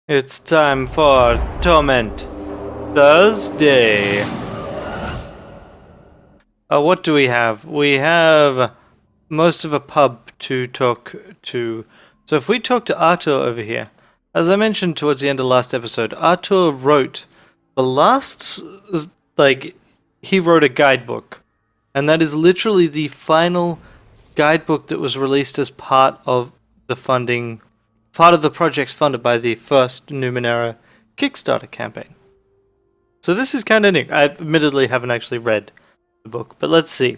It's time for Torment Thursday. What do we have? We have most of a pub to talk to. So if we talk to Arthur over here, as I mentioned towards the end of last episode, Arthur wrote the last, he wrote a guidebook. And that is literally the final guidebook that was released as part of the projects funded by the first Numenera Kickstarter campaign. So this is kind of neat. I admittedly haven't actually read the book, but let's see.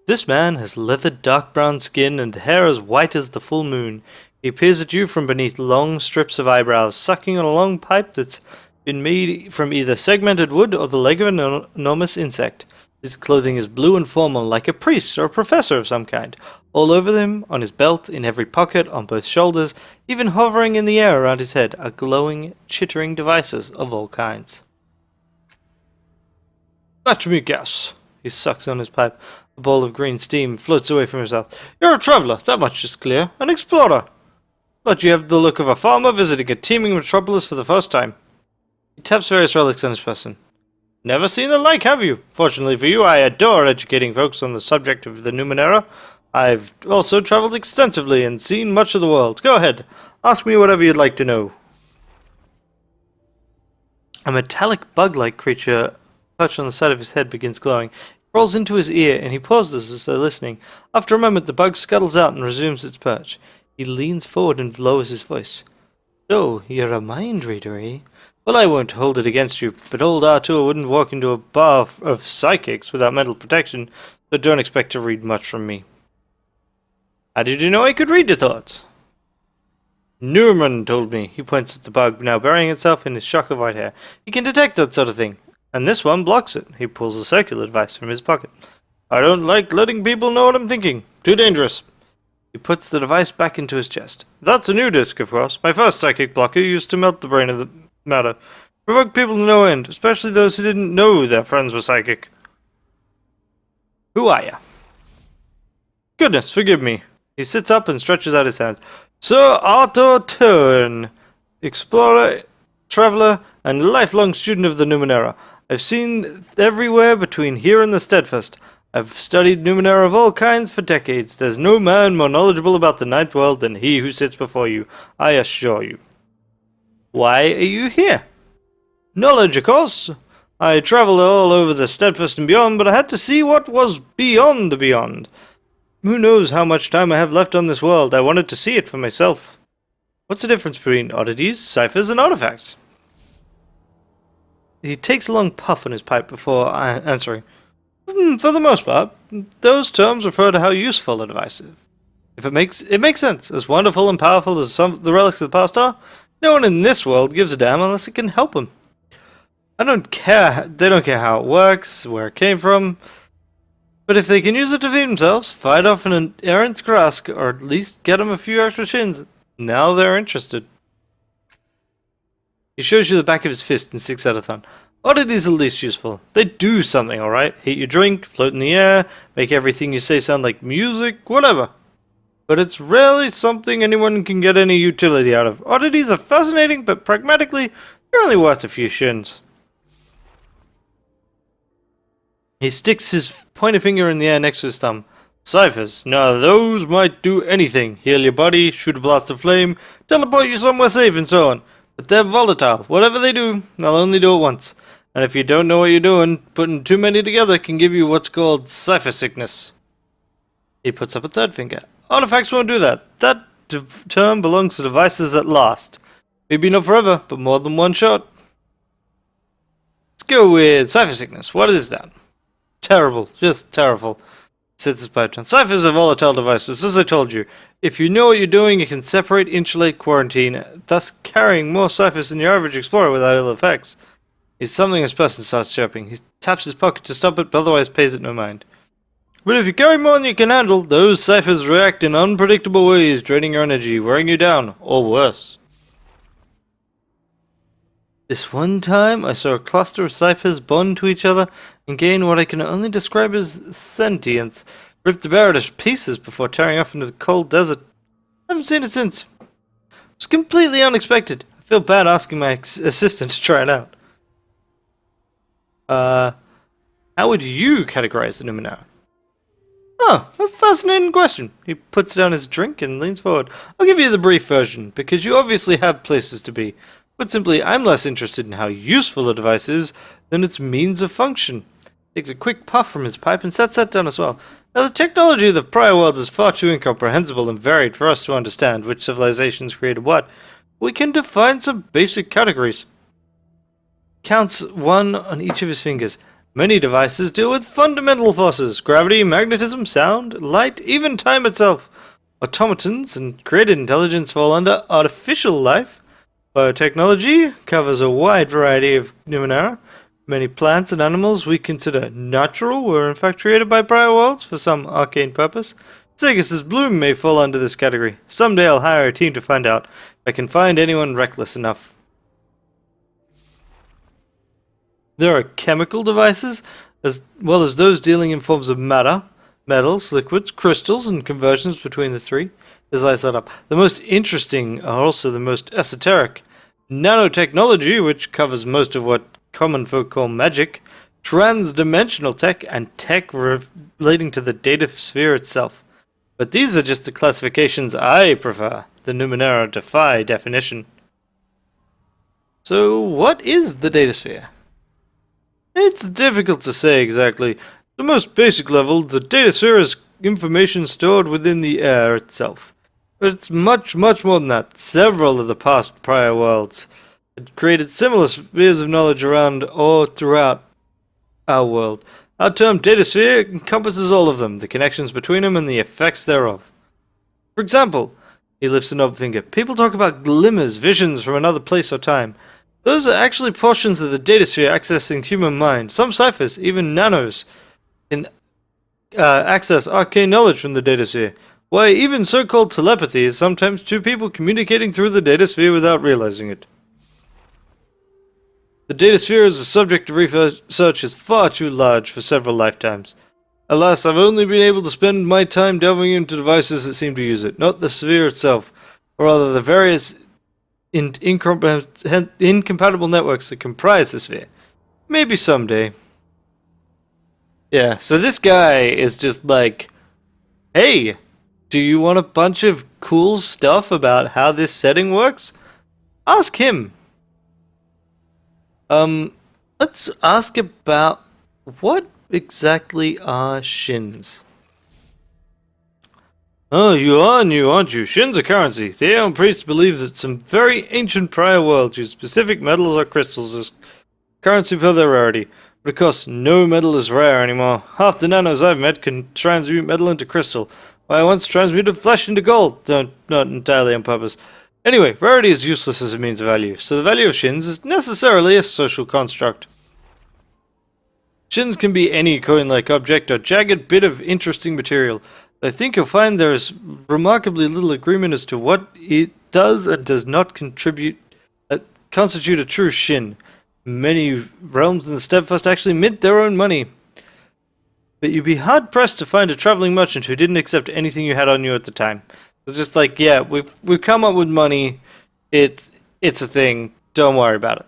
This man has leathered dark brown skin and hair as white as the full moon. He appears at you from beneath long strips of eyebrows, sucking on a long pipe that's been made from either segmented wood or the leg of an enormous insect. His clothing is blue and formal, like a priest or a professor of some kind. All over him, on his belt, in every pocket, on both shoulders, even hovering in the air around his head, are glowing, chittering devices of all kinds. Let me guess. He sucks on his pipe. A ball of green steam floats away from his mouth. You're a traveller, that much is clear. An explorer. But you have the look of a farmer visiting a teeming metropolis for the first time. He taps various relics on his person. Never seen the like, have you? Fortunately for you, I adore educating folks on the subject of the Numenera. I've also travelled extensively and seen much of the world. Go ahead, ask me whatever you'd like to know. A metallic bug-like creature perched on the side of his head begins glowing. It crawls into his ear, and he pauses as though listening. After a moment, the bug scuttles out and resumes its perch. He leans forward and lowers his voice. So, you're a mind reader, eh? Well, I won't hold it against you, but old Arthur wouldn't walk into a bar of psychics without mental protection, so don't expect to read much from me. How did you know I could read your thoughts? Newman told me. He points at the bug, now burying itself in his shock of white hair. He can detect that sort of thing, and this one blocks it. He pulls a circular device from his pocket. I don't like letting people know what I'm thinking. Too dangerous. He puts the device back into his chest. That's a new disc, of course. My first psychic blocker used to melt the brain of the matter. Provoked people to no end, especially those who didn't know their friends were psychic. Who are you? Goodness, forgive me. He sits up and stretches out his hands. Sir Arthur Turn, explorer, traveller, and lifelong student of the Numenera. I've seen everywhere between here and the Steadfast. I've studied Numenera of all kinds for decades. There's no man more knowledgeable about the Ninth World than he who sits before you, I assure you. Why are you here? Knowledge, of course. I travelled all over the Steadfast and beyond, but I had to see what was beyond the beyond. Who knows how much time I have left on this world? I wanted to see it for myself. What's the difference between oddities, ciphers, and artifacts? He takes a long puff on his pipe before answering. For the most part, those terms refer to how useful a device is. It makes sense. As wonderful and powerful as some of the relics of the past are, no one in this world gives a damn unless it can help them. They don't care how it works, where it came from. But if they can use it to feed themselves, fight off an errant Krask, or at least get them a few extra shins, now they're interested. He shows you the back of his fist and sticks out a thumb. Oddities are least useful. They do something, alright? Heat your drink, float in the air, make everything you say sound like music, whatever. But it's rarely something anyone can get any utility out of. Oddities are fascinating, but pragmatically, they're only worth a few shins. He sticks his pointer finger in the air next to his thumb. Ciphers. Now those might do anything. Heal your body, shoot a blast of flame, teleport you somewhere safe and so on. But they're volatile. Whatever they do, they'll only do it once. And if you don't know what you're doing, putting too many together can give you what's called cipher sickness. He puts up a third finger. Artifacts won't do that. That term belongs to devices that last. Maybe not forever, but more than one shot. Let's go with cipher sickness. What is that? Terrible. Just terrible. Sits his pipe down. Ciphers are volatile devices, as I told you. If you know what you're doing, you can separate, insulate, quarantine, thus carrying more ciphers than your average explorer without ill effects. He's something his person starts chirping. He taps his pocket to stop it, but otherwise pays it no mind. But if you carry more than you can handle, those ciphers react in unpredictable ways, draining your energy, wearing you down, or worse. This one time, I saw a cluster of ciphers bond to each other and gain what I can only describe as sentience, rip the bearer to pieces before tearing off into the cold desert. I haven't seen it since. It's completely unexpected. I feel bad asking my assistant to try it out. How would you categorize the Numenera? Oh, a fascinating question. He puts down his drink and leans forward. I'll give you the brief version, because you obviously have places to be. But simply, I'm less interested in how useful a device is than its means of function. Takes a quick puff from his pipe and sets that down as well. Now, the technology of the prior worlds is far too incomprehensible and varied for us to understand which civilizations created what. We can define some basic categories. Counts one on each of his fingers. Many devices deal with fundamental forces: gravity, magnetism, sound, light, even time itself. Automatons and created intelligence fall under artificial life. Biotechnology covers a wide variety of Numenera. Many plants and animals we consider natural were in fact created by prior worlds for some arcane purpose. Zagus's bloom may fall under this category. Someday I'll hire a team to find out if I can find anyone reckless enough. There are chemical devices, as well as those dealing in forms of matter, metals, liquids, crystals, and conversions between the three. As I set up, the most interesting are also the most esoteric. Nanotechnology, which covers most of what common folk call magic, transdimensional tech, and tech relating to the data sphere itself. But these are just the classifications I prefer. The Numenera defy definition. So, what is the data sphere? It's difficult to say exactly. At the most basic level, the data sphere is information stored within the air itself. But it's much, much more than that. Several of the past prior worlds had created similar spheres of knowledge around or throughout our world. Our term data sphere encompasses all of them, the connections between them and the effects thereof. For example, he lifts a knob finger. People talk about glimmers, visions from another place or time. Those are actually portions of the data sphere accessing human mind. Some ciphers, even nanos, can access arcane knowledge from the data sphere. Why, even so-called telepathy is sometimes two people communicating through the data sphere without realizing it. The data sphere as a subject of research is far too large for several lifetimes. Alas, I've only been able to spend my time delving into devices that seem to use it, not the sphere itself, or rather the various incompatible networks that comprise the sphere. Maybe someday. Yeah, so this guy is just like, hey, do you want a bunch of cool stuff about how this setting works? Ask him. Let's ask about what exactly are shins? Oh, you are new, aren't you? Shins are currency. The Aeon priests believe that some very ancient prior worlds use specific metals or crystals as currency for their rarity. But of course, no metal is rare anymore. Half the nanos I've met can transmute metal into crystal. Why, I once transmuted flesh into gold, though not entirely on purpose. Anyway, rarity is useless as a means of value, so the value of shins is necessarily a social construct. Shins can be any coin-like object or jagged bit of interesting material. I think you'll find there is remarkably little agreement as to what it does and does not contribute constitute a true shin. Many realms in the Steadfast actually mint their own money. But you'd be hard-pressed to find a traveling merchant who didn't accept anything you had on you at the time. It's just like, yeah, we've come up with money. It's a thing. Don't worry about it.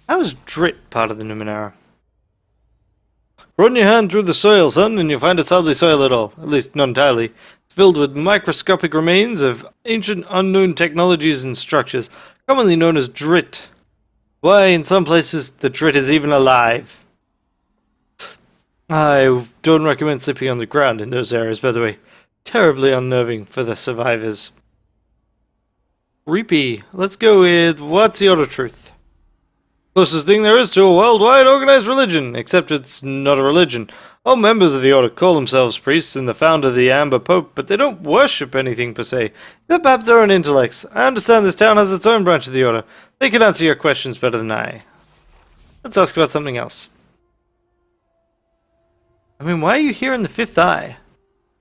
How is Drit part of the Numenera? Run your hand through the soil, son, and you'll find it's hardly soil at all. At least, not entirely. It's filled with microscopic remains of ancient unknown technologies and structures, commonly known as Drit. Why, in some places, the Drit is even alive. I don't recommend sleeping on the ground in those areas, by the way. Terribly unnerving for the survivors. Reapy. Let's go with what's the Order Truth? Closest thing there is to a worldwide organized religion, except it's not a religion. All members of the Order call themselves priests and the founder the Amber Pope, but they don't worship anything per se. They're perhaps their own intellects. I understand this town has its own branch of the Order. They can answer your questions better than I. Let's ask about something else. I mean, why are you here in the Fifth Eye?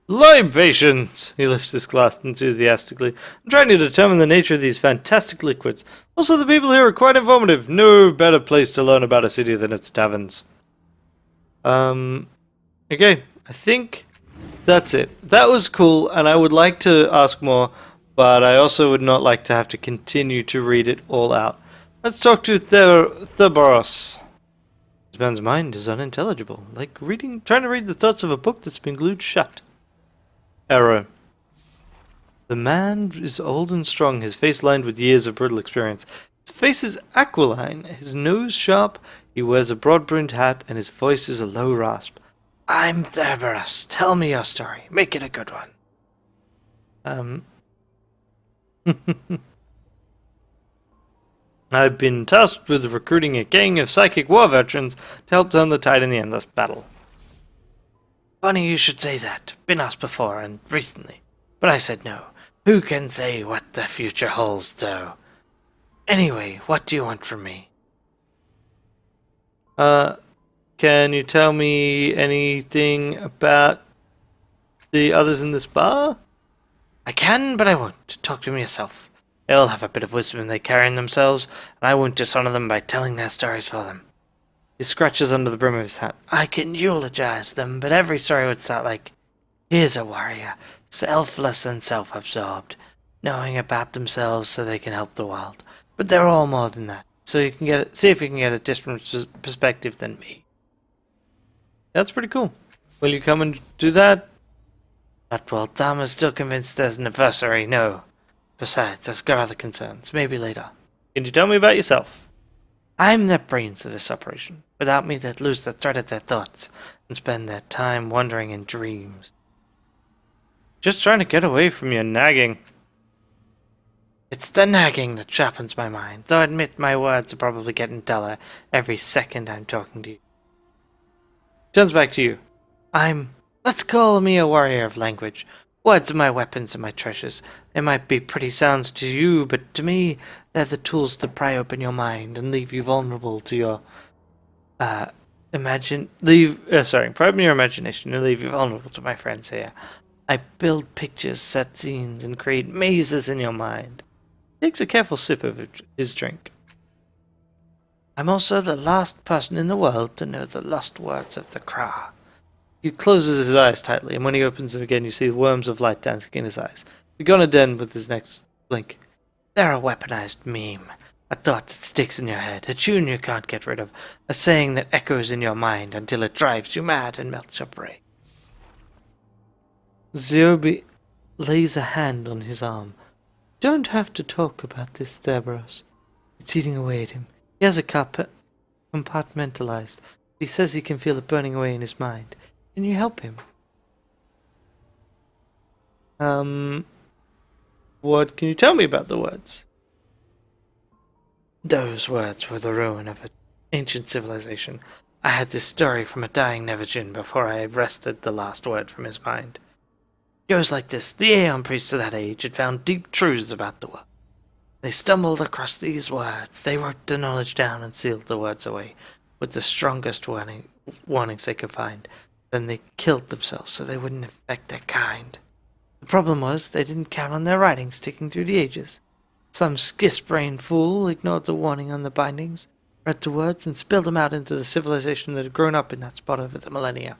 Libations! He lifts his glass enthusiastically. I'm trying to determine the nature of these fantastic liquids. Also, the people here are quite informative. No better place to learn about a city than its taverns. Okay, I think that's it. That was cool, and I would like to ask more, but I also would not like to have to continue to read it all out. Let's talk to Thurboros. This man's mind is unintelligible, like trying to read the thoughts of a book that's been glued shut. Error. The man is old and strong, his face lined with years of brutal experience. His face is aquiline, his nose sharp, he wears a broad-brimmed hat, and his voice is a low rasp. I'm Thurboros. Tell me your story. Make it a good one. I've been tasked with recruiting a gang of psychic war veterans to help turn the tide in the endless battle. Funny you should say that. Been asked before, and recently. But I said no. Who can say what the future holds, though? Anyway, what do you want from me? Can you tell me anything about the others in this bar? I can, but I won't. Talk to me yourself. They all have a bit of wisdom they carry in themselves, and I won't dishonor them by telling their stories for them. He scratches under the brim of his hat. I can eulogize them, but every story would start like, here's a warrior, selfless and self-absorbed, knowing about themselves so they can help the world. But they're all more than that, so you can see if you can get a different perspective than me. That's pretty cool. Will you come and do that? Not while Tom is still convinced there's an adversary, no. Besides, I've got other concerns. Maybe later. Can you tell me about yourself? I'm the brains of this operation. Without me, they'd lose the thread of their thoughts and spend their time wandering in dreams. Just trying to get away from your nagging. It's the nagging that sharpens my mind, though I admit my words are probably getting duller every second I'm talking to you. Turns back to you. Let's call me a warrior of language. Words are my weapons and my treasures. They might be pretty sounds to you, but to me, they're the tools to pry open your mind and leave you vulnerable to your, pry open your imagination and leave you vulnerable to my friends here. I build pictures, set scenes, and create mazes in your mind. He takes a careful sip of his drink. I'm also the last person in the world to know the lost words of the Kra. He closes his eyes tightly, and when he opens them again, you see the worms of light dancing in his eyes. He's gonna den with his next blink. They're a weaponized meme. A thought that sticks in your head, a tune you can't get rid of, a saying that echoes in your mind until it drives you mad and melts your brain. Ziobi lays a hand on his arm. Don't have to talk about this, Thurboros. It's eating away at him. He has a cup compartmentalized. He says he can feel it burning away in his mind. Can you help him? What can you tell me about the words? Those words were the ruin of an ancient civilization. I had this story from a dying Nevajin before I wrested the last word from his mind. It goes like this. The Aeon priests of that age had found deep truths about the world. They stumbled across these words. They wrote the knowledge down and sealed the words away with the strongest warnings they could find. Then they killed themselves so they wouldn't infect their kind. The problem was they didn't count on their writings sticking through the ages. Some skiss-brained fool ignored the warning on the bindings, read the words, and spilled them out into the civilization that had grown up in that spot over the millennia.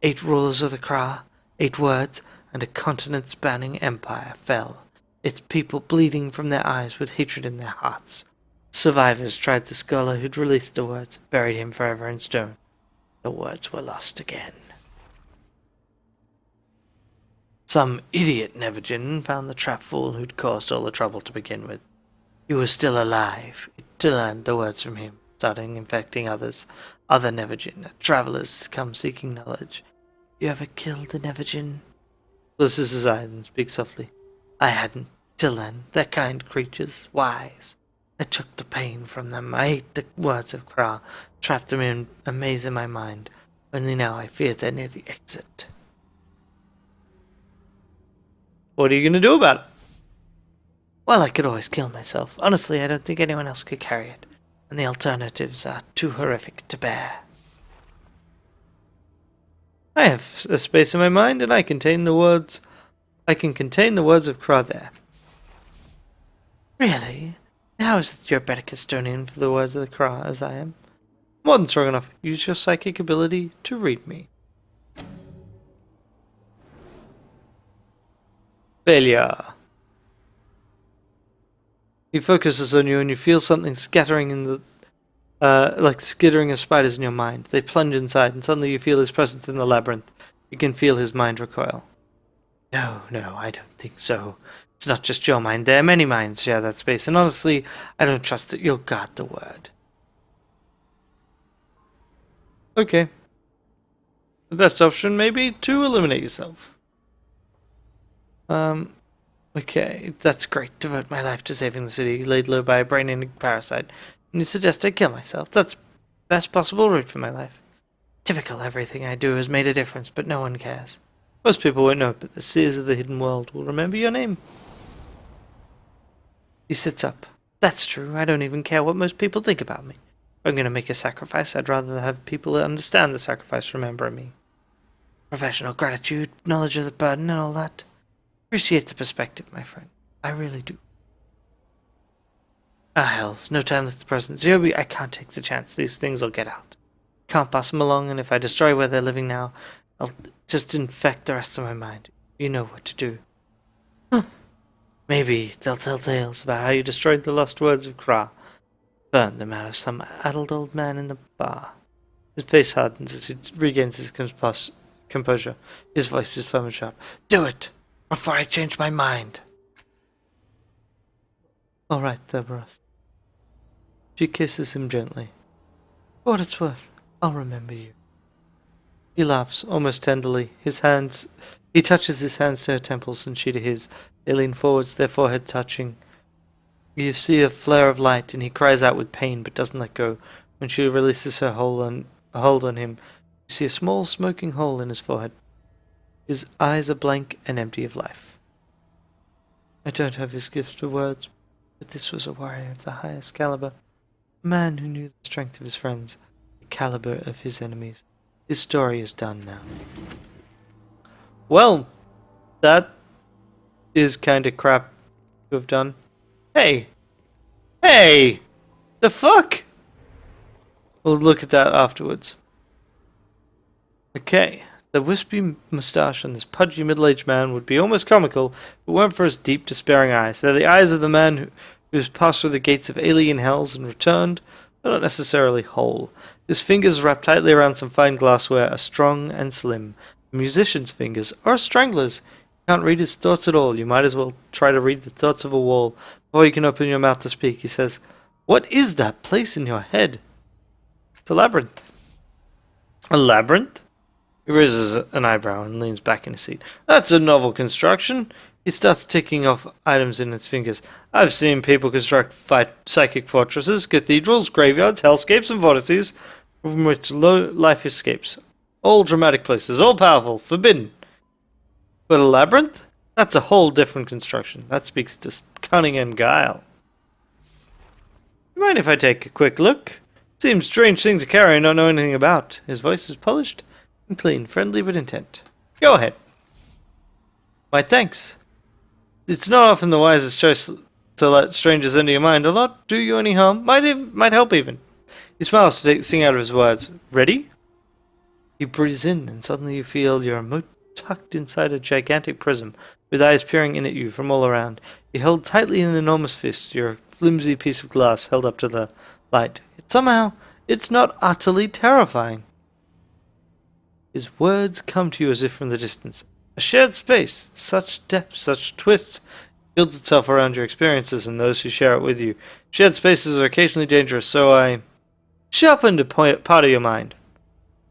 8 rulers of the Kra, 8 words, and a continent-spanning empire fell, its people bleeding from their eyes with hatred in their hearts. Survivors tried the scholar who'd released the words, buried him forever in stone. The words were lost again. Some idiot Nevajin found the trap fool who'd caused all the trouble to begin with. He was still alive to learn the words from him, starting infecting others. Other Nevajin, travelers come seeking knowledge. You ever killed a Nevajin? Closes his eyes and speaks softly. I hadn't, till then. They're kind creatures, wise. I took the pain from them. I hate the words of Kra, trapped them in a maze in my mind. Only now I fear they're near the exit. What are you going to do about it? Well, I could always kill myself. Honestly, I don't think anyone else could carry it. And the alternatives are too horrific to bear. I have a space in my mind, and I can contain the words of Kra there. Really? How is it you're a better custodian for the words of the Kra as I am? More than strong enough. Use your psychic ability to read me. Failure. He focuses on you, and you feel something scattering in the like the skittering of spiders in your mind. They plunge inside, and suddenly you feel his presence in the labyrinth. You can feel his mind recoil. No, I don't think so. It's not just your mind. There are many minds share that space, and honestly, I don't trust that you'll guard the word. Okay. The best option may be to eliminate yourself. Okay, that's great. Devote my life to saving the city, laid low by a brain-eating parasite. And you suggest I kill myself. That's the best possible route for my life. Typical, everything I do has made a difference, but no one cares. Most people won't know, but the seers of the hidden world will remember your name. He sits up. That's true. I don't even care what most people think about me. If I'm going to make a sacrifice, I'd rather have people understand the sacrifice remembering me. Professional gratitude, knowledge of the burden, and all that. Appreciate the perspective, my friend. I really do. Ah, hells. No time like the present. Ziobi, I can't take the chance. These things will get out. Can't pass them along, and if I destroy where they're living now, I'll just infect the rest of my mind. You know what to do. Maybe they'll tell tales about how you destroyed the lost words of Kra. Burned them out of some addled old man in the bar. His face hardens as he regains his composure. His voice is firm and sharp. Do it! Before I change my mind! All right, Cerberus. She kisses him gently. For what it's worth, I'll remember you. He laughs, almost tenderly. He touches his hands to her temples and she to his. They lean forwards, their forehead touching. You see a flare of light, and he cries out with pain, but doesn't let go. When she releases her hold on him, you see a small smoking hole in his forehead. His eyes are blank and empty of life. I don't have his gift of words, but this was a warrior of the highest caliber. A man who knew the strength of his friends, the caliber of his enemies. His story is done now. Well, that is kind of crap to have done. Hey! The fuck? We'll look at that afterwards. Okay. The wispy moustache on this pudgy middle-aged man would be almost comical if it weren't for his deep, despairing eyes. They're the eyes of the man who's passed through the gates of alien hells and returned, but not necessarily whole. His fingers wrapped tightly around some fine glassware are strong and slim. A musician's fingers, or a strangler's. You can't read his thoughts at all. You might as well try to read the thoughts of a wall before you can open your mouth to speak. He says, "What is that place in your head?" It's a labyrinth. A labyrinth? He raises an eyebrow and leans back in his seat. That's a novel construction. He starts ticking off items in his fingers. I've seen people construct psychic fortresses, cathedrals, graveyards, hellscapes, and vortices from which life escapes. All dramatic places, all powerful, forbidden. But a labyrinth? That's a whole different construction. That speaks to cunning and guile. You mind if I take a quick look? Seems a strange thing to carry and not know anything about. His voice is polished and clean, friendly but intent. Go ahead. Why, thanks. It's not often the wisest choice to let strangers into your mind or not do you any harm. Might help even. He smiles to sing out of his words. Ready? He breathes in, and suddenly you feel your remote tucked inside a gigantic prism, with eyes peering in at you from all around. You held tightly in an enormous fist, your flimsy piece of glass held up to the light. It's not utterly terrifying. His words come to you as if from the distance. A shared space, such depth, such twists, builds itself around your experiences and those who share it with you. Shared spaces are occasionally dangerous, so I sharpened a part of your mind.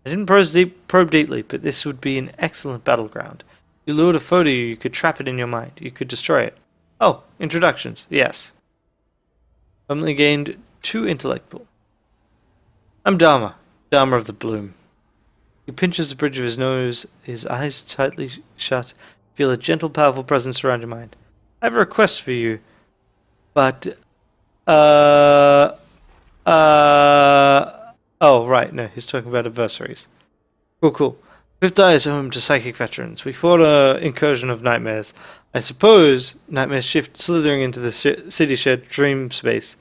I didn't probe deeply, but this would be an excellent battleground. You lured a foe to you, you could trap it in your mind. You could destroy it. Oh, introductions. Yes. Only gained 2 intellect pool. I'm Dharma of the Bloom. He pinches the bridge of his nose, his eyes tightly shut. Feel a gentle, powerful presence around your mind. I have a request for you, but, oh, right, no, he's talking about adversaries. Cool. Fifth Eye is home to psychic veterans. We fought an incursion of nightmares. I suppose nightmares shift slithering into the city-shared dream space,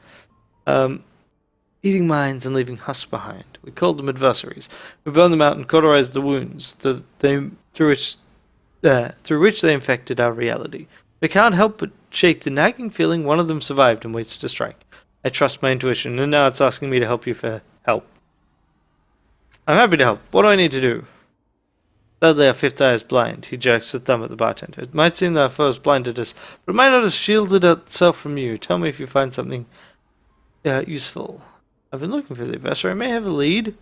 eating minds and leaving husks behind. We called them adversaries. We burned them out and cauterized the wounds through which they infected our reality. I can't help but shake the nagging feeling one of them survived and waits to strike. I trust my intuition, and now it's asking me to help you for help. I'm happy to help. What do I need to do? Sadly, our fifth eye is blind. He jerks a thumb at the bartender. It might seem that our foes blinded us, but it might not have shielded itself from you. Tell me if you find something useful. I've been looking for the adversary. I may have a lead.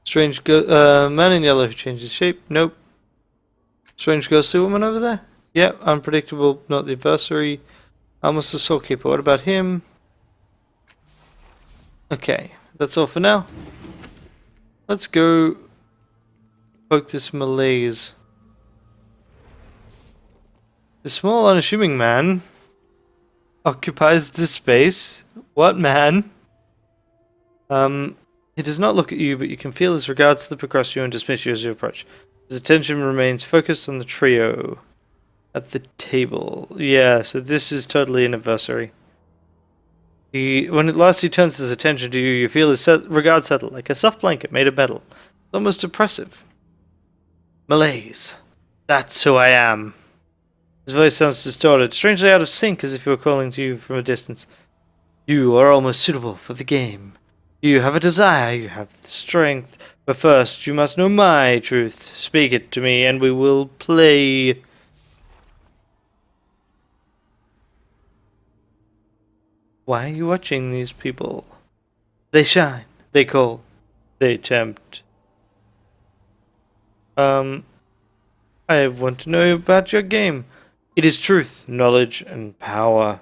Strange man in yellow who changes shape. Nope. Strange ghostly woman over there. Yep, unpredictable, not the adversary. Almost the soul keeper. What about him? Okay, that's all for now. Let's go poke this malaise. The small, unassuming man occupies this space. What man? He does not look at you, but you can feel his regards slip across you and dismiss you as you approach. His attention remains focused on the trio at the table. Yeah, so this is totally an adversary. When at last he turns his attention to you, you feel his regard settle, like a soft blanket made of metal. It's almost oppressive. Malaise. That's who I am. His voice sounds distorted, strangely out of sync, as if he were calling to you from a distance. You are almost suitable for the game. You have a desire, you have the strength, but first you must know my truth. Speak it to me, and we will play. Why are you watching these people? They shine, they call, they tempt. I want to know about your game. It is truth, knowledge, and power.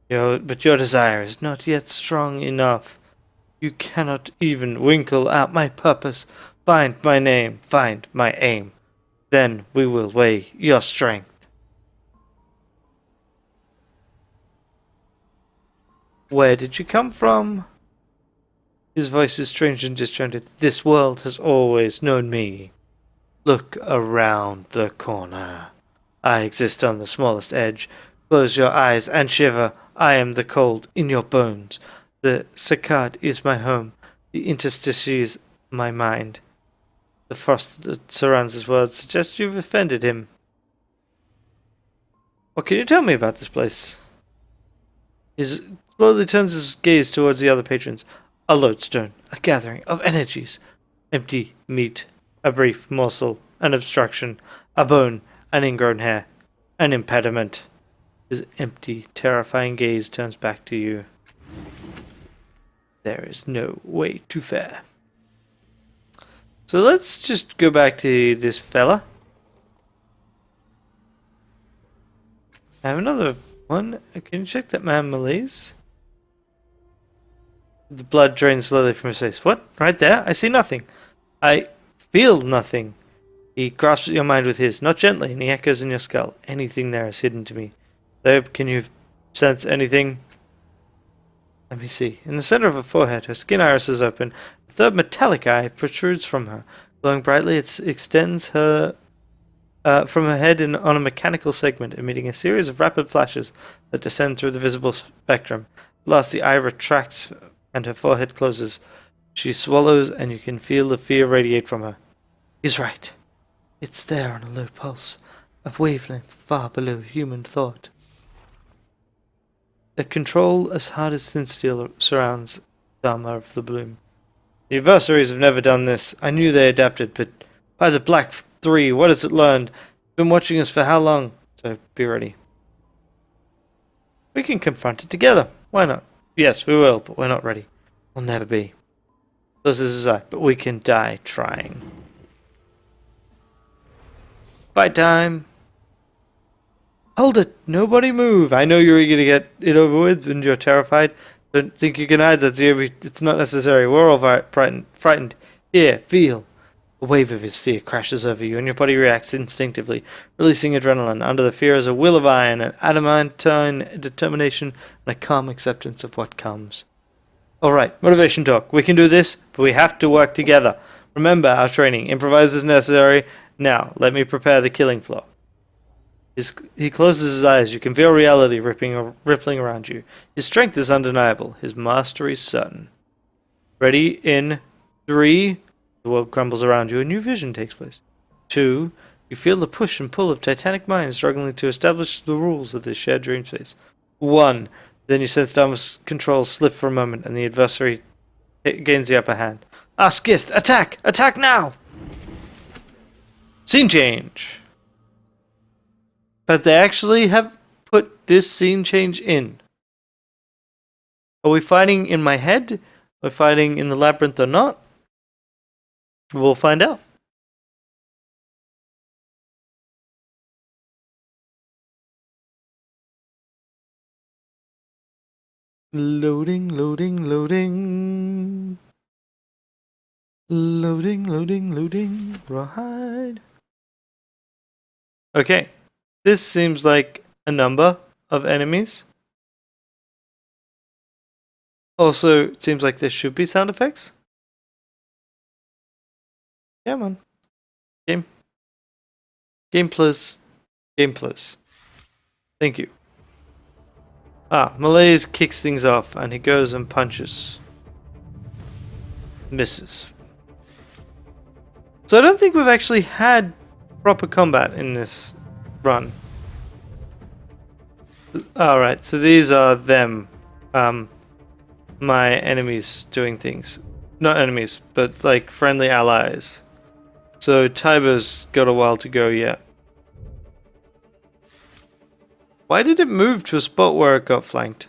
But your desire is not yet strong enough. You cannot even winkle at my purpose. Find my name, find my aim. Then we will weigh your strength. Where did you come from? His voice is strange and disjointed. This world has always known me. Look around the corner. I exist on the smallest edge. Close your eyes and shiver. I am the cold in your bones. The saccade is my home. The interstices my mind. The frost that surrounds his words suggests you've offended him. What can you tell me about this place? He slowly turns his gaze towards the other patrons. A lodestone, a gathering of energies. Empty meat, a brief morsel, an obstruction, a bone, an ingrown hair, an impediment. His empty, terrifying gaze turns back to you. There is no way to fare. So let's just go back to this fella. I have another one. Can you check that man malaise? The blood drains slowly from his face. What? Right there? I see nothing. I feel nothing. He grasps your mind with his, not gently, and he echoes in your skull. Anything there is hidden to me. Loeb, can you sense anything? Let me see. In the center of her forehead, her skin iris is open. A third metallic eye protrudes from her. Glowing brightly, it extends her from her head on a mechanical segment, emitting a series of rapid flashes that descend through the visible spectrum. At last, the eye retracts and her forehead closes. She swallows, and you can feel the fear radiate from her. He's right. It's there on a low pulse, of wavelength far below human thought. A control as hard as thin steel surrounds Dharma of the Bloom. The adversaries have never done this. I knew they adapted, but by the Black 3, what has it learned? Been watching us for how long? So be ready. We can confront it together. Why not? Yes, we will, but we're not ready. We'll never be. This is his eye, but we can die trying. Fight time! Hold it! Nobody move! I know you're eager to get it over with and you're terrified. Don't think you can hide that, Zero. It's not necessary. We're all frightened. Here, feel. A wave of his fear crashes over you and your body reacts instinctively, releasing adrenaline. Under the fear is a will of iron, an adamantine determination, and a calm acceptance of what comes. Alright, motivation talk. We can do this, but we have to work together. Remember our training. Improvise as necessary. Now, let me prepare the killing floor. He closes his eyes. You can feel reality rippling around you. His strength is undeniable. His mastery is certain. Ready in 3, The world crumbles around you, a new vision takes place. 2. You feel the push and pull of titanic minds struggling to establish the rules of this shared dream space. 1. Then you sense Dharma's controls slip for a moment, and the adversary gains the upper hand. Askist, attack! Attack now! Scene change. But they actually have put this scene change in. Are we fighting in my head? Are we fighting in the labyrinth or not? We'll find out. Loading, loading, loading. Loading, loading, loading. Right. Okay. This seems like a number of enemies. Also, it seems like there should be sound effects. Come on. Game. Game plus. Game plus. Thank you. Malaise kicks things off and he goes and punches. Misses. So I don't think we've actually had proper combat in this run. Alright, so these are them. My enemies doing things. Not enemies, but like friendly allies. So Tiber's got a while to go yet. Why did it move to a spot where it got flanked?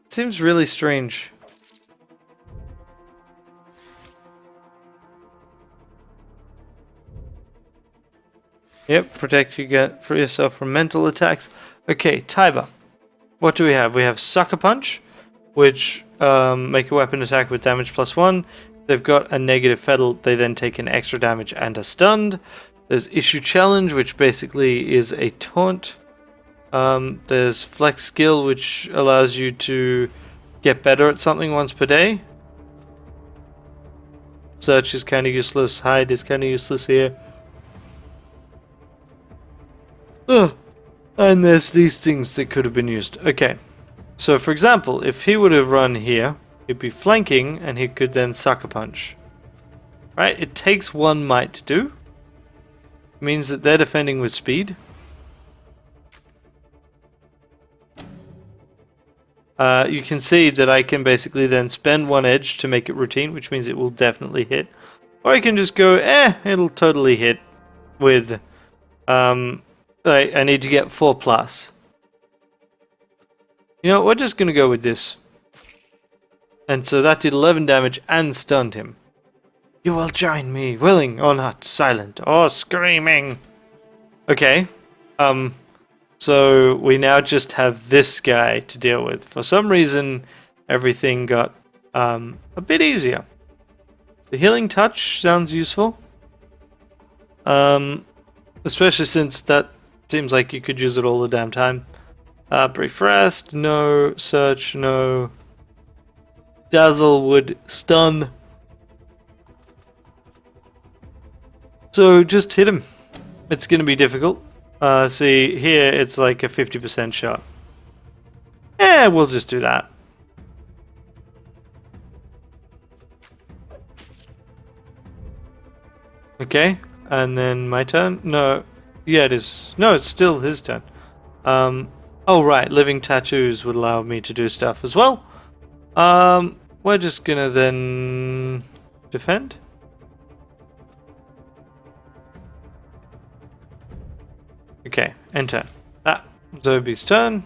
It seems really strange. Yep, protect yourself from mental attacks. Okay, Tiber. What do we have? We have Sucker Punch, which make a weapon attack with damage +1. They've got a negative fettle, they then take an extra damage and are stunned. There's Issue Challenge, which basically is a taunt. There's Flex Skill, which allows you to get better at something once per day. Search is kind of useless. Hide is kind of useless here. Ugh. And there's these things that could have been used. Okay. So, for example, if he would have run here, he'd be flanking, and he could then Sucker Punch. Right? It takes 1 might to do. It means that they're defending with speed. You can see that I can basically then spend 1 edge to make it routine, which means it will definitely hit. Or I can just go, it'll totally hit with, I need to get 4+. You know, we're just going to go with this. And so that did 11 damage and stunned him. You will join me, willing or not, silent or screaming. Okay. So we now just have this guy to deal with. For some reason, everything got a bit easier. The healing touch sounds useful. Especially since that seems like you could use it all the damn time. Brief rest, no. Search, no. Dazzle would stun. So just hit him. It's going to be difficult. See, here it's like a 50% shot. We'll just do that. Okay, and then my turn? No, yeah it is. No, it's still his turn. Oh right, living tattoos would allow me to do stuff as well. We're just gonna then defend. Okay, end turn. Zobi's turn.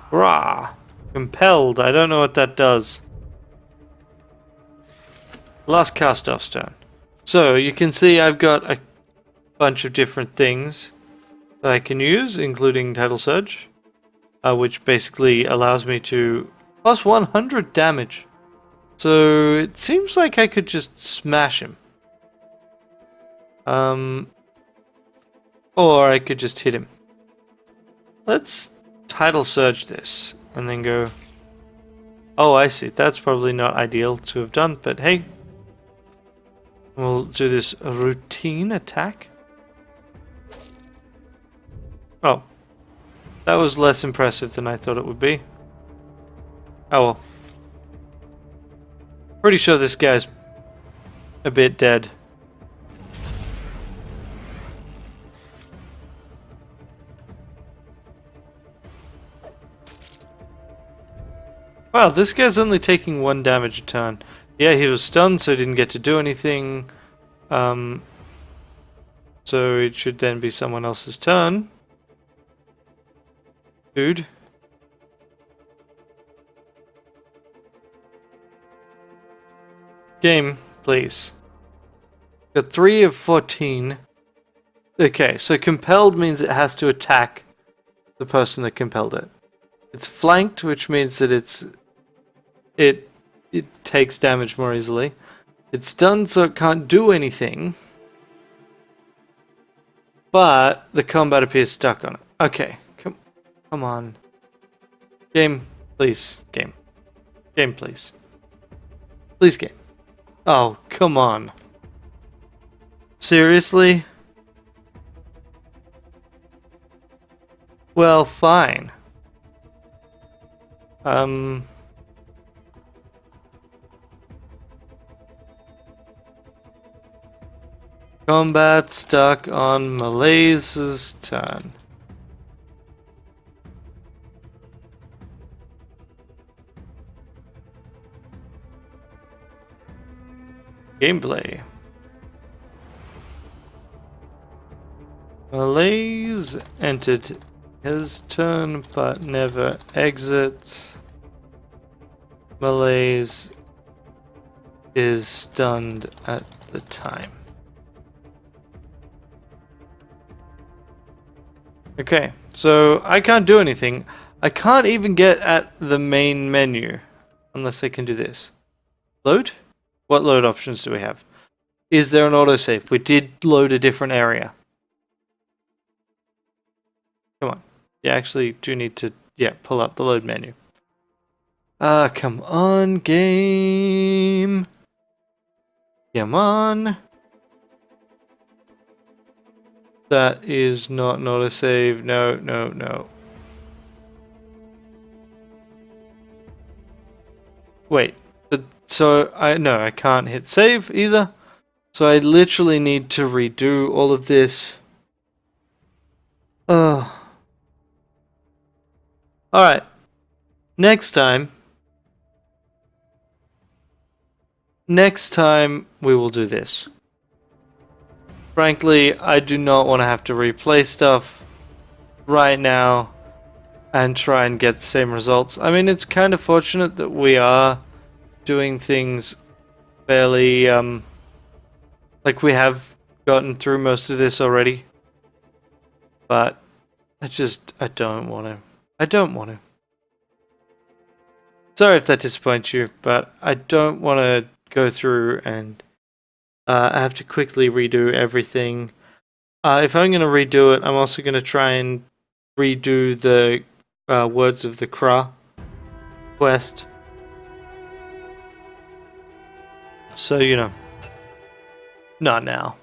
Rah! Compelled, I don't know what that does. Last cast-off's turn. So, you can see I've got a bunch of different things that I can use, including Tidal Surge, which basically allows me to plus 100 damage. So, it seems like I could just smash him. Or I could just hit him. Let's Tidal Surge this, and then go... Oh, I see. That's probably not ideal to have done, but hey. We'll do this routine attack. Oh. That was less impressive than I thought it would be. Oh well. Pretty sure this guy's a bit dead. Wow, this guy's only taking 1 damage a turn. Yeah, he was stunned, so he didn't get to do anything. So it should then be someone else's turn. Dude. Game, please. Got 3 of 14. Okay, so compelled means it has to attack the person that compelled it. It's flanked, which means that it takes damage more easily. It's stunned, so it can't do anything. But the combat appears stuck on it. Okay, come on. Game, please. Game. Game, please. Please, game. Oh, come on. Seriously? Well, fine. Combat stuck on Malaise' turn. Gameplay. Malaise entered his turn but never exits. Malaise is stunned at the time. Okay, so I can't do anything. I can't even get at the main menu unless I can do this. Load? What load options do we have? Is there an autosave? We did load a different area. Come on. You actually do need to, pull up the load menu. Come on, game. Come on. That is not an autosave. No, no, no. Wait. So I can't hit save either. So I literally need to redo all of this. Alright. Next time we will do this. Frankly, I do not want to have to replay stuff right now and try and get the same results. I mean, it's kind of fortunate that we are doing things fairly, like we have gotten through most of this already. But I don't want to. I don't want to. Sorry if that disappoints you, but I don't want to go through and I have to quickly redo everything. If I'm going to redo it, I'm also going to try and redo the Words of the Kra quest. So, not now.